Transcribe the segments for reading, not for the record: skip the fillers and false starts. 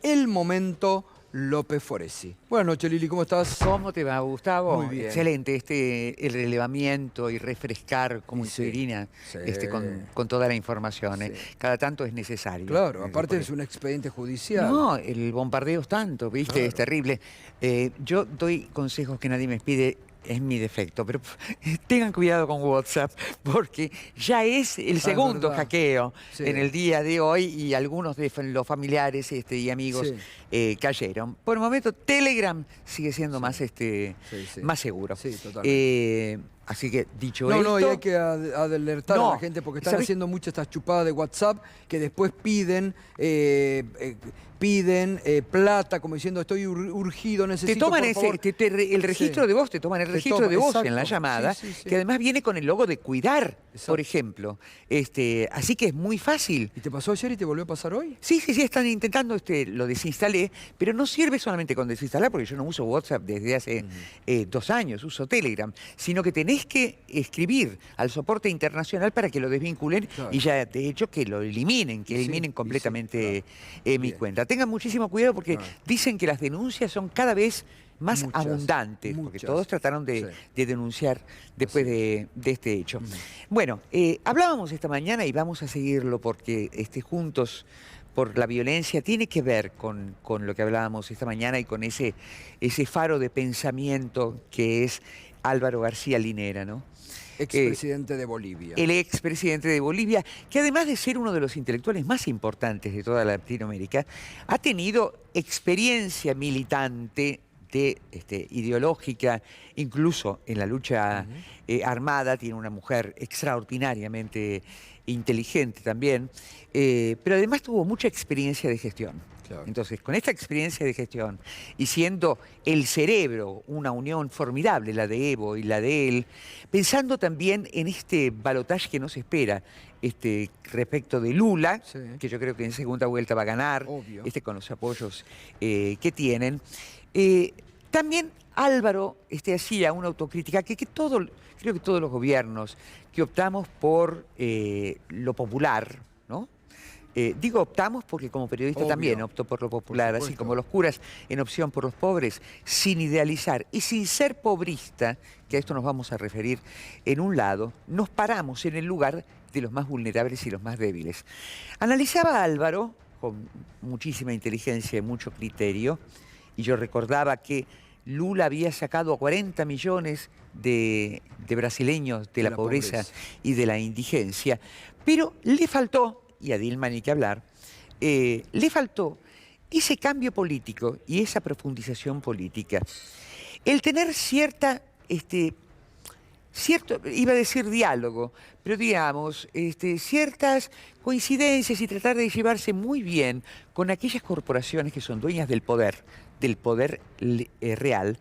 El Momento López Foresi. Buenas noches, Lili, ¿cómo estás? ¿Cómo te va, Gustavo? Muy bien. Excelente, el relevamiento y refrescar como Sí, Irina sí. con toda la información. Sí. Cada tanto es necesario. Claro, aparte es un expediente judicial. No, el bombardeo es tanto, ¿viste? Claro. Es terrible. Yo doy consejos que nadie me pide. Es mi defecto, pero tengan cuidado con WhatsApp porque ya es el segundo verdad. hackeo Sí. en el día de hoy y algunos de los familiares y amigos cayeron. Por el momento Telegram sigue siendo más, más seguro. Sí, totalmente. Así que dicho No, esto... no, y hay que alertar a la gente porque están haciendo muchas estas chupadas de WhatsApp que después piden plata, como diciendo estoy urgido, necesito, te toman por favor. el registro de voz, te toman el registro de voz exacto. en la llamada, Sí. que además viene con el logo de cuidar, Exacto. por ejemplo. Así que es muy fácil. ¿Y te pasó ayer y te volvió a pasar hoy? Sí, están intentando, lo desinstalé, pero no sirve solamente con desinstalar, porque yo no uso WhatsApp desde hace 2 años, uso Telegram, sino que tenés que escribir al soporte internacional para que lo desvinculen y ya, de hecho, que lo eliminen, que eliminen completamente mi cuenta. Tengan muchísimo cuidado porque dicen que las denuncias son cada vez más abundantes, porque todos trataron de denunciar después de este hecho. Bueno, hablábamos esta mañana y vamos a seguirlo porque juntos por la violencia tiene que ver con lo que hablábamos esta mañana y con ese faro de pensamiento que es Álvaro García Linera, ¿no? Expresidente de Bolivia. El expresidente de Bolivia, que además de ser uno de los intelectuales más importantes de toda Latinoamérica, ha tenido experiencia militante ideológica, incluso en la lucha armada. Tiene una mujer extraordinariamente inteligente también, pero además tuvo mucha experiencia de gestión. Claro. Entonces, con esta experiencia de gestión y siendo el cerebro, una unión formidable, la de Evo y la de él, pensando también en este balotaje que nos espera respecto de Lula, que yo creo que en segunda vuelta va a ganar, con los apoyos que tienen. También Álvaro hacía una autocrítica que creo que todos los gobiernos que optamos por lo popular, ¿no? Digo optamos porque como periodista también opto por lo popular, así como los curas en opción por los pobres, sin idealizar y sin ser pobrista, que a esto nos vamos a referir en un lado, nos paramos en el lugar de los más vulnerables y los más débiles. Analizaba a Álvaro con muchísima inteligencia y mucho criterio, y yo recordaba que Lula había sacado a 40 millones de brasileños de la pobreza y de la indigencia, pero le faltó, y a Dilma ni que hablar, le faltó ese cambio político y esa profundización política. El tener iba a decir diálogo, pero digamos, ciertas coincidencias y tratar de llevarse muy bien con aquellas corporaciones que son dueñas del poder real,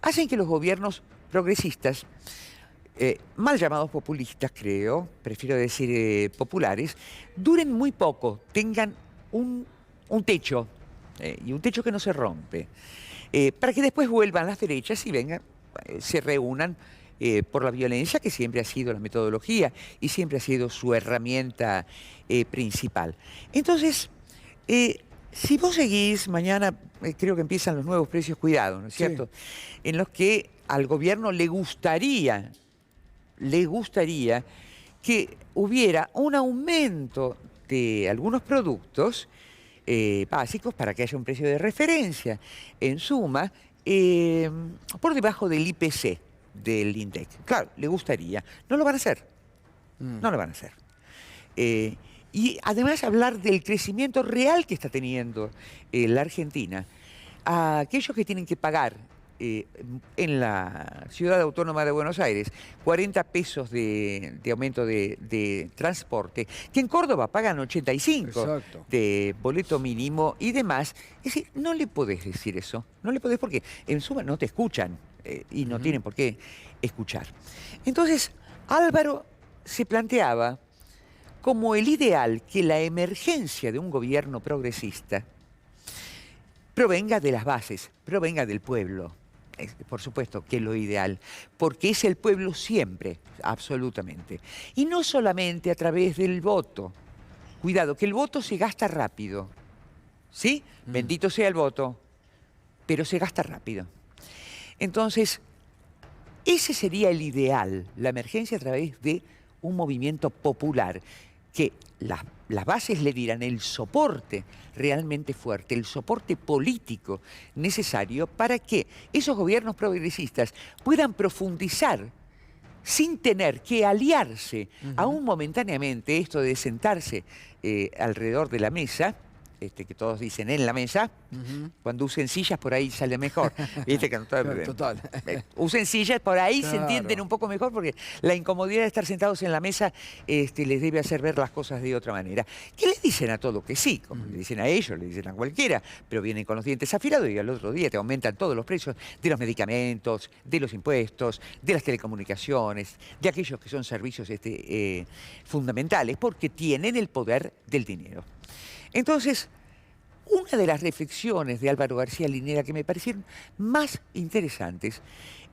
hacen que los gobiernos progresistas, mal llamados populistas, creo, prefiero decir populares, duren muy poco, tengan un techo, y un techo que no se rompe, para que después vuelvan las derechas y vengan, se reúnan por la violencia, que siempre ha sido la metodología y siempre ha sido su herramienta principal. Entonces, si vos seguís, mañana creo que empiezan los nuevos precios cuidados, ¿no es cierto? En los que al gobierno le gustaría que hubiera un aumento de algunos productos básicos para que haya un precio de referencia, en suma, por debajo del IPC del INDEC. Claro, le gustaría. No lo van a hacer. No lo van a hacer. Y además hablar del crecimiento real que está teniendo la Argentina. A aquellos que tienen que pagar en la Ciudad Autónoma de Buenos Aires 40 pesos de aumento de transporte, que en Córdoba pagan 85 de boleto mínimo y demás. Es decir, no le podés decir eso. No le podés porque en suma no te escuchan y no tienen por qué escuchar. Entonces, Álvaro se planteaba como el ideal que la emergencia de un gobierno progresista provenga de las bases, provenga del pueblo. Por supuesto que es lo ideal, porque es el pueblo siempre, absolutamente. Y no solamente a través del voto. Cuidado, que el voto se gasta rápido. ¿sí? Bendito sea el voto, pero se gasta rápido. Entonces, ese sería el ideal, la emergencia a través de un movimiento popular, que las bases le dieran el soporte realmente fuerte, el soporte político necesario para que esos gobiernos progresistas puedan profundizar sin tener que aliarse, aún momentáneamente, esto de sentarse alrededor de la mesa, que todos dicen en la mesa, cuando usen sillas por ahí sale mejor. ¿Viste? Que Total. Usen sillas, por ahí Claro. se entienden un poco mejor, porque la incomodidad de estar sentados en la mesa les debe hacer ver las cosas de otra manera. ¿Qué les dicen a todo? Que sí, como le dicen a ellos, le dicen a cualquiera, pero vienen con los dientes afilados y al otro día te aumentan todos los precios de los medicamentos, de los impuestos, de las telecomunicaciones, de aquellos que son servicios fundamentales, porque tienen el poder del dinero. Entonces, una de las reflexiones de Álvaro García Linera que me parecieron más interesantes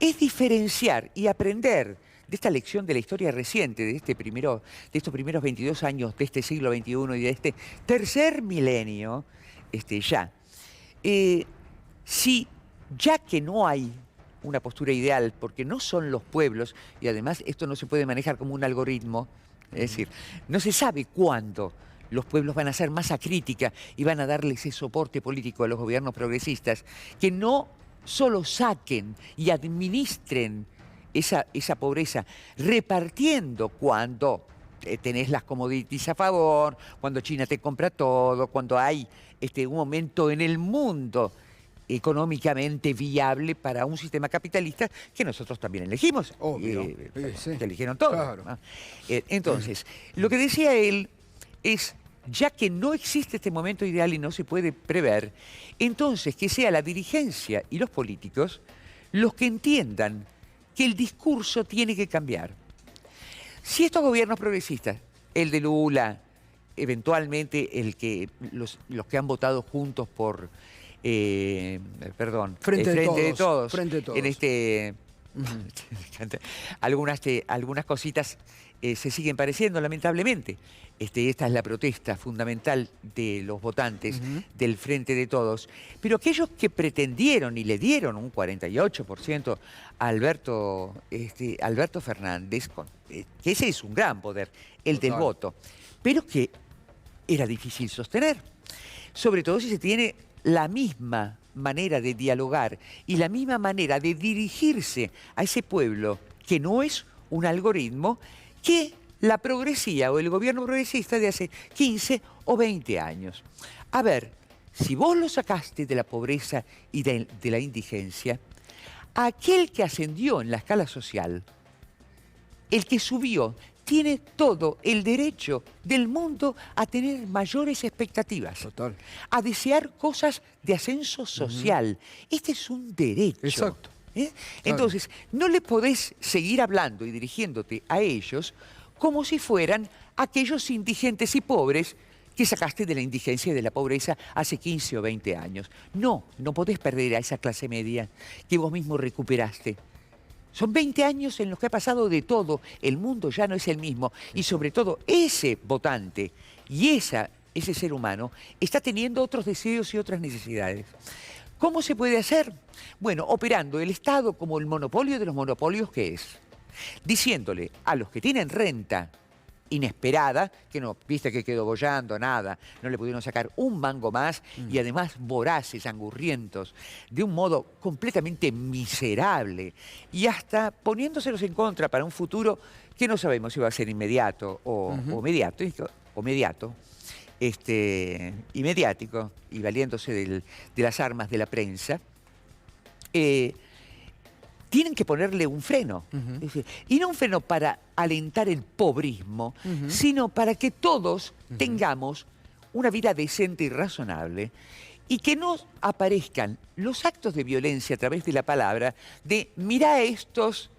es diferenciar y aprender de esta lección de la historia reciente, de estos primeros 22 años de este siglo XXI y de este tercer milenio, si ya que no hay una postura ideal, porque no son los pueblos, y además esto no se puede manejar como un algoritmo, es decir, no se sabe cuándo los pueblos van a hacer masa crítica y van a darle ese soporte político a los gobiernos progresistas, que no solo saquen y administren esa pobreza, repartiendo cuando tenés las commodities a favor, cuando China te compra todo, cuando hay un momento en el mundo económicamente viable para un sistema capitalista que nosotros también elegimos. Obvio. Que eligieron todos. Claro. ¿No? Entonces, lo que decía él es, ya que no existe este momento ideal y no se puede prever, entonces que sea la dirigencia y los políticos los que entiendan que el discurso tiene que cambiar. Si estos gobiernos progresistas, el de Lula, eventualmente los que han votado juntos por, Frente de todos. En algunas cositas se siguen pareciendo, lamentablemente. Esta es la protesta fundamental de los votantes del Frente de Todos. Pero aquellos que pretendieron y le dieron un 48% a Alberto Fernández, que ese es un gran poder, el del voto, pero que era difícil sostener. Sobre todo si se tiene la misma manera de dialogar y la misma manera de dirigirse a ese pueblo, que no es un algoritmo, que la progresía o el gobierno progresista de hace 15 o 20 años. A ver, si vos lo sacaste de la pobreza y de la indigencia, aquel que ascendió en la escala social, el que subió, tiene todo el derecho del mundo a tener mayores expectativas. Total. A desear cosas de ascenso social. Este es un derecho. Exacto. Claro. Entonces, no le podés seguir hablando y dirigiéndote a ellos como si fueran aquellos indigentes y pobres que sacaste de la indigencia y de la pobreza hace 15 o 20 años. No podés perder a esa clase media que vos mismo recuperaste. Son 20 años en los que ha pasado de todo, el mundo ya no es el mismo, y sobre todo ese votante y ese ser humano está teniendo otros deseos y otras necesidades. ¿Cómo se puede hacer? Bueno, operando el Estado como el monopolio de los monopolios que es, diciéndole a los que tienen renta inesperada, que no, viste que quedó boyando, nada, no le pudieron sacar un mango más, y además voraces, angurrientos, de un modo completamente miserable, y hasta poniéndoselos en contra para un futuro que no sabemos si va a ser inmediato o mediático, y valiéndose de las armas de la prensa, tienen que ponerle un freno. Es decir, y no un freno para alentar el pobrismo, sino para que todos tengamos una vida decente y razonable, y que no aparezcan los actos de violencia a través de la palabra de mirá a estos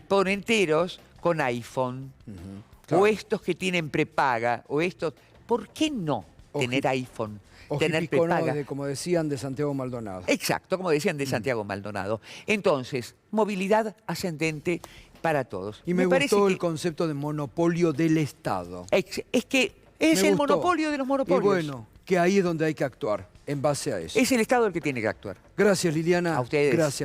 ponenteros con iPhone, Claro. o estos que tienen prepaga, o estos... ¿Por qué no tener iPhone? O Tener prepaga. como decían, de Santiago Maldonado. Exacto, como decían de Santiago Maldonado. Entonces, movilidad ascendente para todos. Y me parece gustó que el concepto de monopolio del Estado. es que es Me el gustó. monopolio de los monopolios. Y bueno, que ahí es donde hay que actuar, en base a eso. Es el Estado el que tiene que actuar. Gracias, Liliana. A ustedes. Gracias.